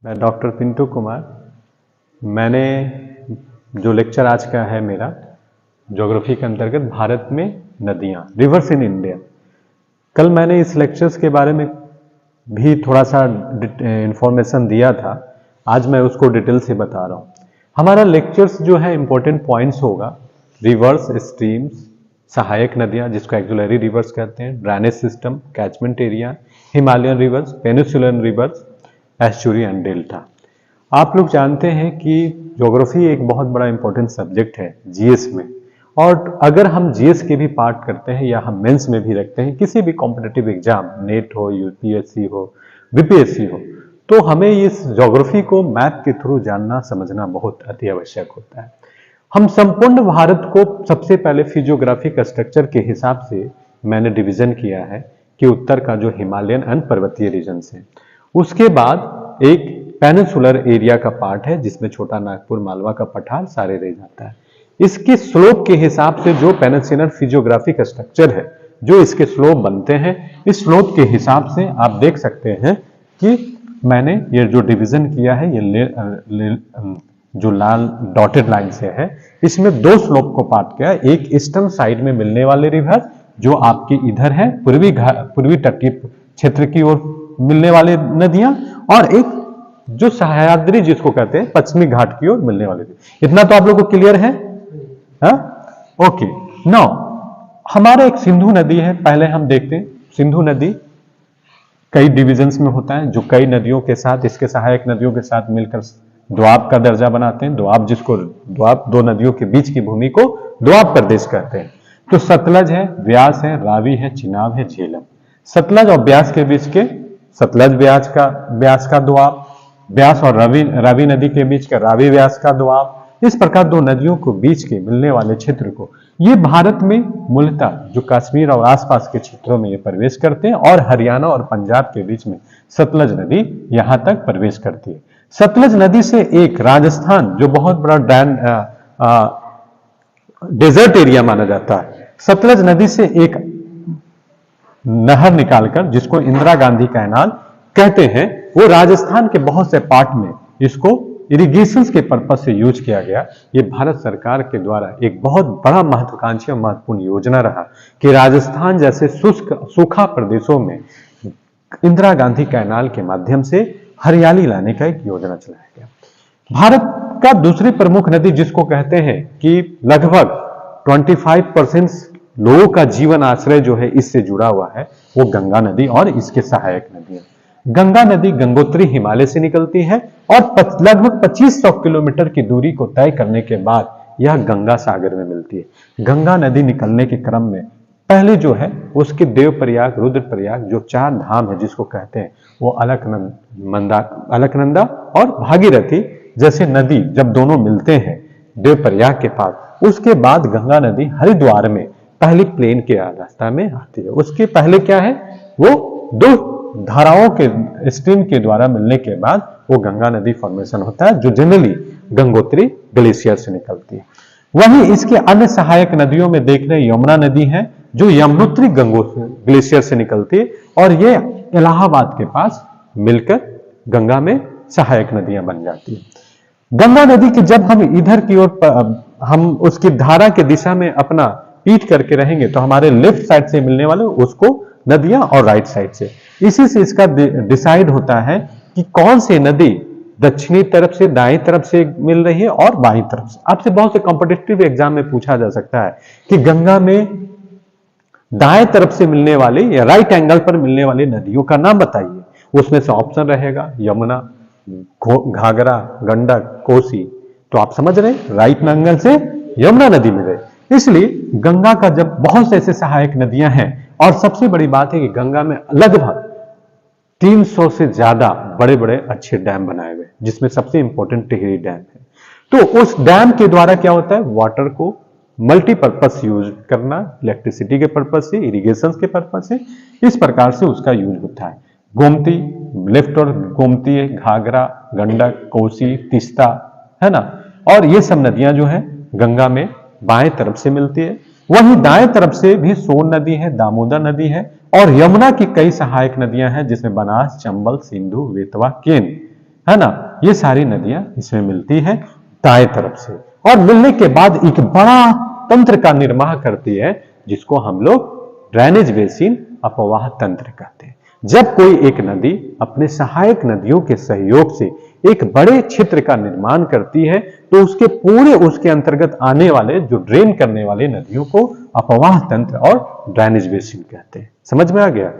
मैं डॉक्टर पिंटू कुमार। मैंने जो लेक्चर आज का है मेरा ज्योग्राफी के अंतर्गत भारत में नदियाँ, रिवर्स इन इंडिया। कल मैंने इस लेक्चर्स के बारे में भी थोड़ा सा इंफॉर्मेशन दिया था, आज मैं उसको डिटेल से बता रहा हूँ। हमारा लेक्चर्स जो है इंपॉर्टेंट पॉइंट्स होगा, रिवर्स स्ट्रीम्स, सहायक नदियाँ जिसको एक्जुलरी रिवर्स कहते हैं, drainage system, catchment area, Himalayan reverse, peninsular reverse, estuary and delta. आप लोग जानते हैं कि ज्योग्राफी एक बहुत बड़ा इंपॉर्टेंट सब्जेक्ट है जीएस में, और अगर हम जीएस के भी पार्ट करते हैं या हम मेंस में भी रखते हैं, किसी भी कॉम्पिटिटिव एग्जाम, नेट हो, यूपीएससी हो, बीपीएससी हो, तो हमें इस ज्योग्राफी को मैप के थ्रू जानना समझना बहुत अति आवश्यक होता है। हम संपूर्ण भारत को सबसे पहले फिजियोग्राफिक स्ट्रक्चर के हिसाब से मैंने डिवीजन किया है कि उत्तर का जो हिमालयन एंड पर्वतीय रीजन है, उसके बाद एक पेनिनसुलर एरिया का पार्ट है जिसमें छोटा नागपुर, मालवा का पठार सारे रह जाता है। इसके स्लोप के हिसाब से जो पेनिनसुलर फिजियोग्राफिक स्ट्रक्चर है, जो इसके स्लोप बनते हैं, इस स्लोप के हिसाब से आप देख सकते हैं कि मैंने ये जो डिवीजन किया है, ये जो लाल डॉटेड लाइन से है, इसमें दो स्लोप को पार्ट किया है। एक ईस्टर्न साइड में मिलने वाले रिवर जो आपकी इधर है, पूर्वी तटीय क्षेत्र की ओर मिलने वाले नदियां, और एक जो सह्याद्री जिसको कहते हैं पश्चिमी घाट की ओर मिलने वाले। इतना तो आप लोगों को क्लियर है? ओके। नाउ हमारा एक सिंधु नदी है, पहले हम देखते हैं। सिंधु नदी कई डिविजन्स में होता है, जो कई नदियों के साथ, इसके सहायक नदियों के साथ मिलकर दोआब का दर्जा बनाते हैं। दोआब जिसको दोआब, दो नदियों के बीच की भूमि को दोआब प्रदेश कहते हैं। तो सतलज है, व्यास है, रावी है, चिनाब है, झेलम। सतलज और ब्यास के बीच के सतलज व्यास का दोआब, व्यास और रावी नदी के बीच का रावी व्यास का दोआब। इस प्रकार दो नदियों को बीच के मिलने वाले क्षेत्र को, ये भारत में मूलतः जो कश्मीर और आसपास के क्षेत्रों में ये प्रवेश करते हैं, और हरियाणा और पंजाब के बीच में सतलज नदी यहां तक प्रवेश करती है। सतलज नदी से एक राजस्थान जो बहुत बड़ा डेजर्ट एरिया माना जाता है, सतलज नदी से एक नहर निकालकर, जिसको इंदिरा गांधी कैनाल कहते हैं, वो राजस्थान के बहुत से पार्ट में इसको इरिगेशन के पर्पज से यूज किया गया। ये भारत सरकार के द्वारा एक बहुत बड़ा महत्वाकांक्षी और महत्वपूर्ण योजना रहा कि राजस्थान जैसे सूखा प्रदेशों में इंदिरा गांधी कैनाल के माध्यम से हरियाली लाने का एक योजना चलाया गया। भारत का दूसरी प्रमुख नदी जिसको कहते हैं कि लगभग 25% लोगों का जीवन आश्रय जो है इससे जुड़ा हुआ है, वो गंगा नदी और इसके सहायक नदियां। गंगा नदी गंगोत्री हिमालय से निकलती है और लगभग 2500 किलोमीटर की दूरी को तय करने के बाद यह गंगा सागर में मिलती है। गंगा नदी निकलने के क्रम में पहले जो है उसके देवप्रयाग, रुद्रप्रयाग जो चार धाम है जिसको कहते हैं, वो अलकनंदा और भागीरथी जैसे नदी जब दोनों मिलते हैं देवप्रयाग के पास, उसके बाद गंगा नदी हरिद्वार में पहली प्लेन के रास्ता में आती है। उसके पहले क्या है, वो दो धाराओं के स्ट्रीम के द्वारा मिलने के बाद वो गंगा नदी फॉर्मेशन होता है, जो जनरली गंगोत्री ग्लेशियर से निकलती है। वहीं इसके अन्य सहायक नदियों में देख रहे यमुना नदी है, जो यमुनोत्री ग्लेशियर से निकलती है, और ये इलाहाबाद के पास मिलकर गंगा में सहायक नदियां बन जाती है। गंगा नदी के जब हम इधर की ओर हम उसकी धारा के दिशा में अपना पीठ करके रहेंगे, तो हमारे लेफ्ट साइड से मिलने वाले उसको नदियां, और राइट साइड से, इसी से इसका डिसाइड होता है कि कौन सी नदी दक्षिणी तरफ से, दाएं तरफ से मिल रही है और बाईं तरफ से। आपसे बहुत से कॉम्पिटिटिव एग्जाम में पूछा जा सकता है कि गंगा में दाएं तरफ से मिलने वाले या राइट एंगल पर मिलने वाली नदियों का नाम बताइए। उसमें से ऑप्शन रहेगा यमुना, घाघरा, गंडक, कोसी। तो आप समझ रहे हैं, राइट एंगल से यमुना नदी मिल रही। इसलिए गंगा का जब बहुत से ऐसे सहायक नदियां हैं, और सबसे बड़ी बात है कि गंगा में लगभग 300 से ज्यादा बड़े बड़े अच्छे डैम बनाए हुए, जिसमें सबसे इंपॉर्टेंट टिहरी डैम है। तो उस डैम के द्वारा क्या होता है, वाटर को मल्टीपर्पज यूज करना, इलेक्ट्रिसिटी के पर्पज से, इरिगेशन के पर्पज से, इस प्रकार से उसका यूज होता है। गोमती लेफ्ट और गोमती, घाघरा, गंडक, कोसी, तीस्ता, है ना, और ये सब नदियां जो है गंगा में बाएं तरफ से मिलती है। वहीं दाएं तरफ से भी सोन नदी है, दामोदर नदी है, और यमुना की कई सहायक नदियां हैं जिसमें बनास, चंबल, सिंधु, बेतवा, केन, है ना। ये सारी नदियां इसमें मिलती है दाएं तरफ से, और मिलने के बाद एक बड़ा तंत्र का निर्माण करती है जिसको हम लोग ड्रेनेज बेसिन अपवाह तंत्र कहते हैं। जब कोई एक नदी अपने सहायक नदियों के सहयोग से एक बड़े क्षेत्र का निर्माण करती है तो उसके अंतर्गत आने वाले जो ड्रेन करने वाले नदियों को अपवाह तंत्र और ड्रेनेज बेसिन कहते हैं। समझ में आ गया।